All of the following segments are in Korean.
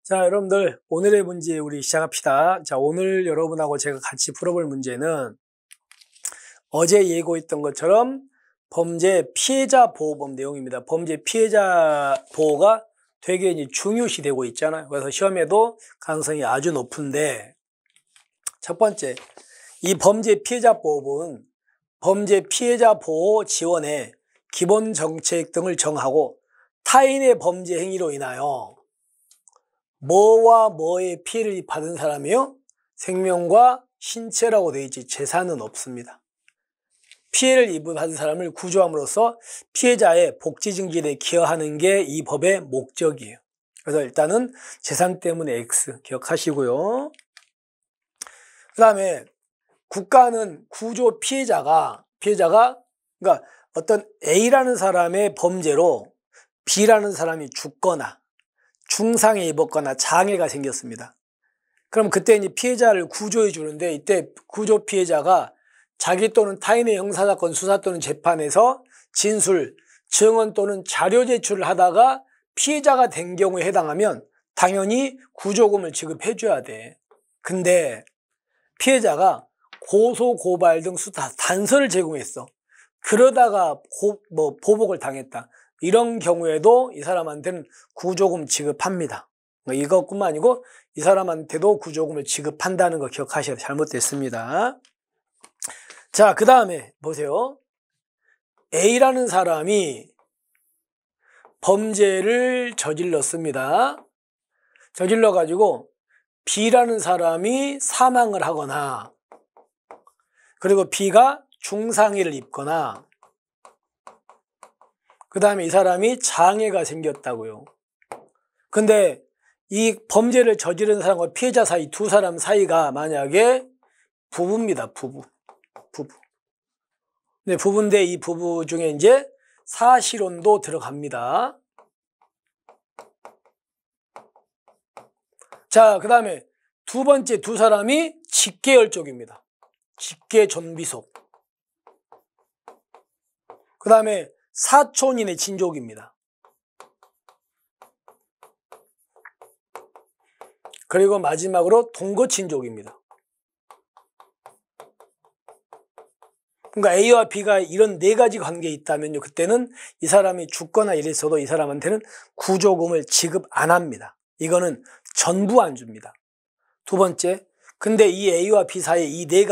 자, 여러분들 오늘의 문제 우리 시작합시다. 자, 오늘 여러분하고 제가 같이 풀어볼 문제는 어제 예고했던 것처럼 범죄 피해자 보호법 내용입니다. 범죄 피해자 보호가 되게 이제 중요시 되고 있잖아요. 그래서 시험에도 가능성이 아주 높은데, 첫 번째, 이 범죄 피해자 보호법은 범죄 피해자 보호 지원에 기본 정책 등을 정하고 타인의 범죄 행위로 인하여 뭐와 뭐의 피해를 받은 사람이요? 생명과 신체라고 되어 있지 재산은 없습니다. 피해를 받은 사람을 구조함으로써 피해자의 복지 증진에 기여하는 게 이 법의 목적이에요. 그래서 일단은 재산 때문에 X 기억하시고요. 그 다음에 국가는 구조 피해자가 그러니까 어떤 A라는 사람의 범죄로 B라는 사람이 죽거나 중상해 입었거나 장애가 생겼습니다. 그럼 그때 이제 피해자를 구조해 주는데, 이때 구조 피해자가 자기 또는 타인의 형사사건 수사 또는 재판에서 진술, 증언 또는 자료 제출을 하다가 피해자가 된 경우에 해당하면 당연히 구조금을 지급해 줘야 돼. 근데 피해자가 고소, 고발 등 수사 단서를 제공했어. 그러다가 보복을 당했다. 이런 경우에도 이 사람한테는 구조금 지급합니다. 이것뿐만 아니고 이 사람한테도 구조금을 지급한다는 거 기억하셔야 돼요. 잘못됐습니다. 자, 그 다음에 보세요. A라는 사람이 범죄를 저질렀습니다. 저질러가지고 B라는 사람이 사망을 하거나, 그리고 B가 중상해를 입거나, 그 다음에 이 사람이 장애가 생겼다고요. 근데 이 범죄를 저지른 사람과 피해자 사이, 두 사람 사이가 만약에 부부입니다. 부부. 네, 부부인데 이 부부 중에 이제 사실혼도 들어갑니다. 자, 그 다음에 두 번째 두 사람이 직계열 쪽입니다. 직계 존비속. 그 다음에 사촌인의 친족입니다. 그리고 마지막으로 동거친족입니다. 그러니까 A와 B가 이런 네 가지 관계에 있다면요, 그때는 이 사람이 죽거나 이랬어도 이 사람한테는 구조금을 지급 안 합니다. 이거는 전부 안 줍니다. 두 번째, 근데 이 A와 B 사이에 이 네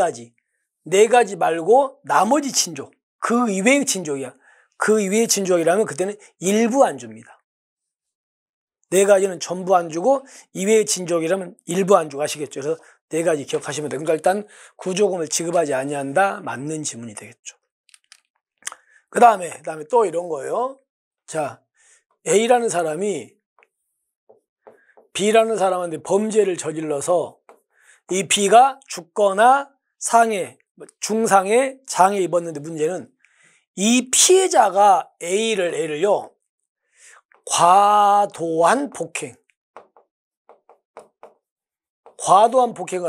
가지 말고 나머지 친족, 그 이외의 친족이야. 그 이외의 친족이라면 그때는 일부 안 줍니다. 네 가지는 전부 안 주고 이외의 친족이라면 일부 안 주고, 아시겠죠? 그래서 네 가지 기억하시면 돼요. 그러니까 일단 구조금을 지급하지 아니한다, 맞는 지문이 되겠죠. 그 다음에 또 이런 거예요. 자, A라는 사람이 B라는 사람한테 범죄를 저질러서 이 B가 죽거나 상해, 중상해, 장애 입었는데, 문제는 이 피해자가 A를요, 과도한 폭행을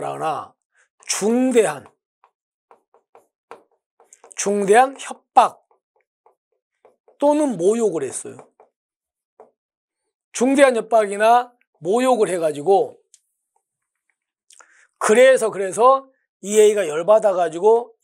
하거나 중대한 협박 또는 모욕을 했어요. 중대한 협박이나 모욕을 해가지고, 그래서 이 A가 열받아가지고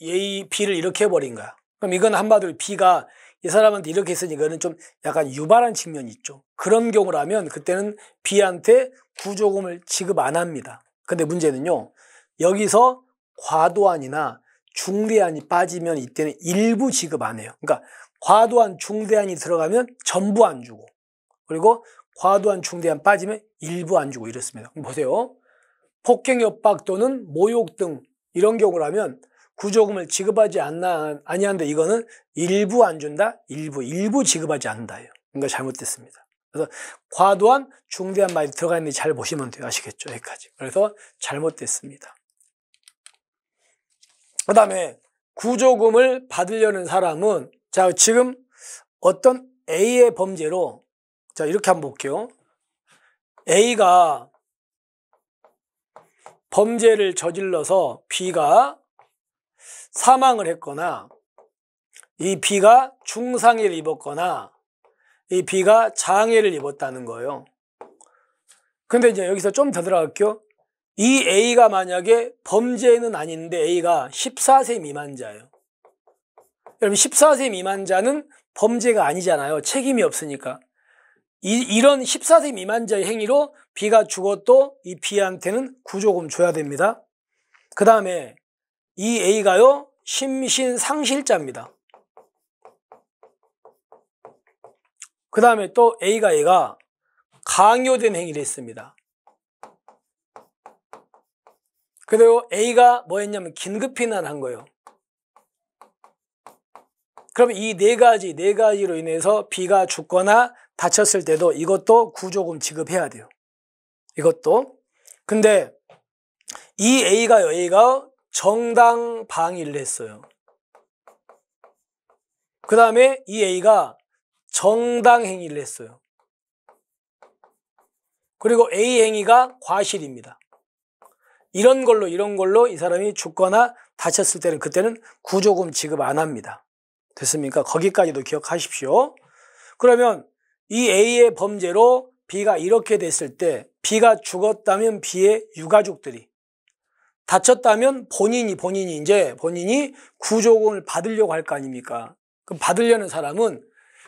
B를 이렇게 해버린 거야. 그럼 이건 한마디로 B가 이 사람한테 이렇게 했으니 이거는 좀 약간 유발한 측면이 있죠. 그런 경우라면 그때는 B한테 구조금을 지급 안 합니다. 근데 문제는요, 여기서 과도한이나 중대한이 빠지면 이때는 일부 지급 안 해요. 그러니까 과도한, 중대한이 들어가면 전부 안 주고, 그리고 과도한, 중대한 빠지면 일부 안 주고 이렇습니다. 그럼 보세요. 폭행, 협박 또는 모욕 등 이런 경우라면 구조금을 지급하지 아니한데, 이거는 일부 안 준다, 일부 지급하지 않는다예요. 그러니까 잘못됐습니다. 그래서 과도한, 중대한 말이 들어가 있는지 잘 보시면 돼요. 아시겠죠? 여기까지. 그래서 잘못됐습니다. 그 다음에 구조금을 받으려는 사람은, 자, 지금 어떤 A의 범죄로, 자, 이렇게 한번 볼게요. A가 범죄를 저질러서 B가 사망을 했거나, 이 B가 중상해를 입었거나, 이 B가 장애를 입었다는 거예요. 근데 이제 여기서 좀 더 들어갈게요. 이 A가 만약에 범죄는 아닌데 A가 14세 미만자예요. 여러분 14세 미만자는 범죄가 아니잖아요. 책임이 없으니까. 이런 14세 미만자의 행위로 B가 죽어도 이 B한테는 구조금 줘야 됩니다. 그 다음에 이 A가요, 심신상실자입니다. 그 다음에 또 얘가 강요된 행위를 했습니다. 그리고 A가 뭐 했냐면 긴급피난을 한 거예요. 그러면 이 네 가지로 인해서 B가 죽거나 다쳤을 때도 이것도 구조금 지급해야 돼요. 이것도. 근데 이 A가 정당 방위를 했어요. 그 다음에 이 A가 정당 행위를 했어요. 그리고 A 행위가 과실입니다. 이런 걸로 이 사람이 죽거나 다쳤을 때는 그때는 구조금 지급 안 합니다. 됐습니까? 거기까지도 기억하십시오. 그러면 이 A의 범죄로 B가 이렇게 됐을 때 B가 죽었다면 B의 유가족들이, 다쳤다면 본인이 구조금을 받으려고 할 거 아닙니까? 그럼 받으려는 사람은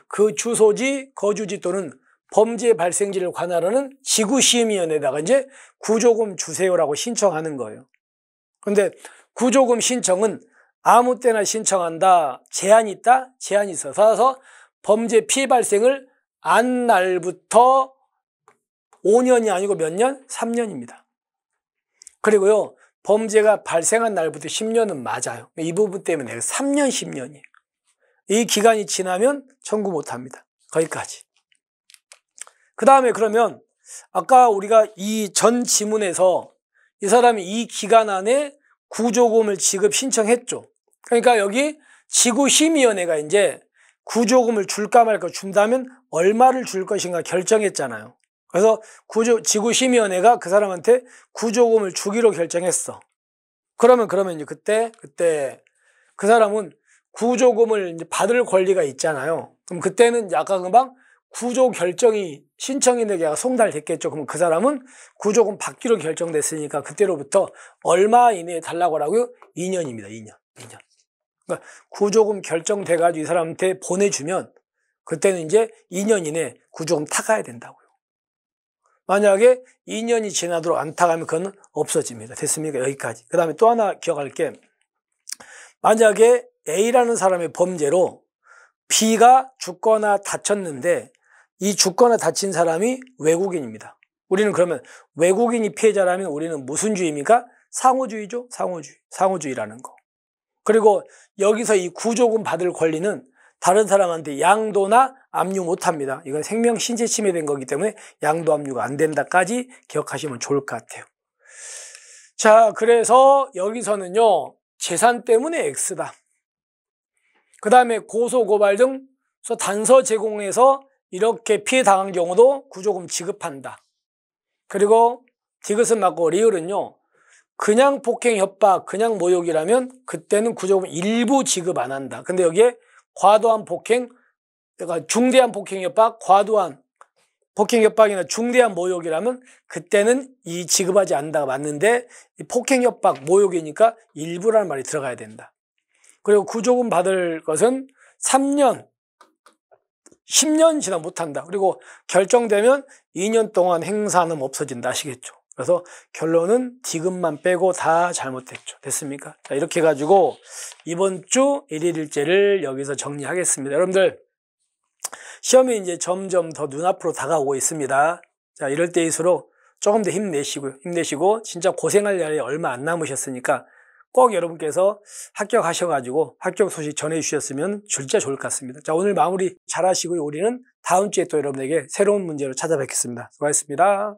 그 주소지, 거주지 또는 범죄 발생지를 관할하는 지구시민위원회에다가 이제 구조금 주세요라고 신청하는 거예요. 그런데 구조금 신청은 아무 때나 신청한다. 제한이 있다? 제한이 있어서 범죄 피해 발생을 한 날부터 5년이 아니고 몇 년? 3년입니다. 그리고요, 범죄가 발생한 날부터 10년은 맞아요. 이 부분 때문에 3년, 10년이에요. 이 기간이 지나면 청구 못 합니다. 거기까지. 그 다음에 그러면 아까 우리가 이 전 지문에서 이 사람이 이 기간 안에 구조금을 지급 신청했죠. 그러니까 여기 지구심의위원회가 이제 구조금을 줄까 말까 준다면 얼마를 줄 것인가 결정했잖아요. 그래서 지구심의위원회가 그 사람한테 구조금을 주기로 결정했어. 그러면 이제 그때 그 사람은 구조금을 이제 받을 권리가 있잖아요. 그럼 그때는 아까 금방 구조 결정이 신청인에게 송달됐겠죠. 그럼 그 사람은 구조금 받기로 결정됐으니까 그때로부터 얼마 이내에 달라고 하라고요? 2년입니다. 2년. 그러니까 구조금 결정돼가지고 이 사람한테 보내주면 그때는 이제 2년 이내에 구조금 타가야 된다고요. 만약에 2년이 지나도록 안 타가면 그건 없어집니다. 됐습니까? 여기까지. 그 다음에 또 하나 기억할 게, 만약에 A라는 사람의 범죄로 B가 죽거나 다쳤는데 이 죽거나 다친 사람이 외국인입니다. 우리는 그러면 외국인이 피해자라면 우리는 무슨 주의입니까? 상호주의죠. 상호주의라는 거. 그리고 여기서 이 구조금 받을 권리는 다른 사람한테 양도나 압류 못합니다. 이건 생명 신체 침해된 거기 때문에 양도 압류가 안 된다까지 기억하시면 좋을 것 같아요. 자, 그래서 여기서는요, 재산 때문에 X다. 그 다음에 고소, 고발 등 단서 제공해서 이렇게 피해 당한 경우도 구조금 지급한다. 그리고 디귿은 맞고 리을은요, 그냥 폭행, 협박, 그냥 모욕이라면 그때는 구조금 일부 지급 안 한다. 근데 여기에 과도한 폭행, 그러니까 중대한 폭행, 협박, 과도한 폭행, 협박이나 중대한 모욕이라면 그때는 이 지급하지 않는다가 맞는데, 이 폭행, 협박, 모욕이니까 일부라는 말이 들어가야 된다. 그리고 구조금 받을 것은 3년, 10년 지나 못한다. 그리고 결정되면 2년 동안 행사는 없어진다. 아시겠죠? 그래서 결론은 디귿만 빼고 다 잘못됐죠. 됐습니까? 자, 이렇게 해가지고 이번 주 1일1제를 여기서 정리하겠습니다. 여러분들, 시험이 이제 점점 더 눈앞으로 다가오고 있습니다. 자, 이럴 때일수록 조금 더 힘내시고 진짜 고생할 날이 얼마 안 남으셨으니까 꼭 여러분께서 합격하셔가지고 합격 소식 전해주셨으면 진짜 좋을 것 같습니다. 자, 오늘 마무리 잘 하시고요. 우리는 다음 주에 또 여러분에게 새로운 문제로 찾아뵙겠습니다. 수고하셨습니다.